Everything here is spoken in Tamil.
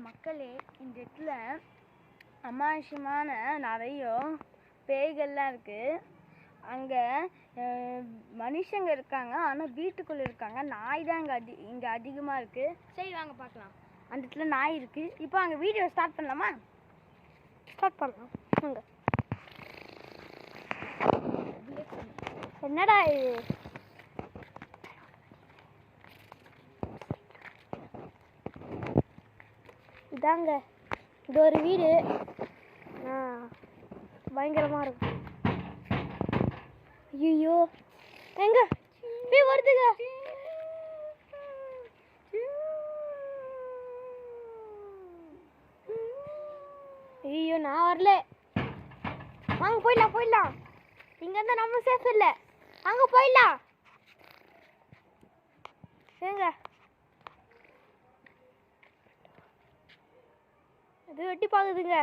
மக்களே, இந்த இடத்துல அமானுஷ்யமான நிறைய பேய்கள்லாம் இருக்குது. அங்கே மனுஷங்க இருக்காங்க, ஆனால் வீட்டுக்குள்ளே இருக்காங்க. நாய் தான் இங்கே அதிகமாக இருக்குது. சரி வாங்க பார்க்கலாம். அந்த இடத்துல நாய் இருக்குது. இப்போ அங்கே வீடியோ ஸ்டார்ட் பண்ணலாமா? ஸ்டார்ட் பண்ணலாம். அங்கே என்னடா இது? இதாங்க இது ஒரு வீடு. பயங்கரமாக இருக்கும். ஐயோ எங்க போய் வருதுங்க. ஐயோ நான் வரல. வாங்க போயிடலாம். இங்க இருந்தா நம்ம சேஃப் இல்லை. அங்க போயிடலாம். ஏங்க இது வெட்டி பாக்குதுங்க.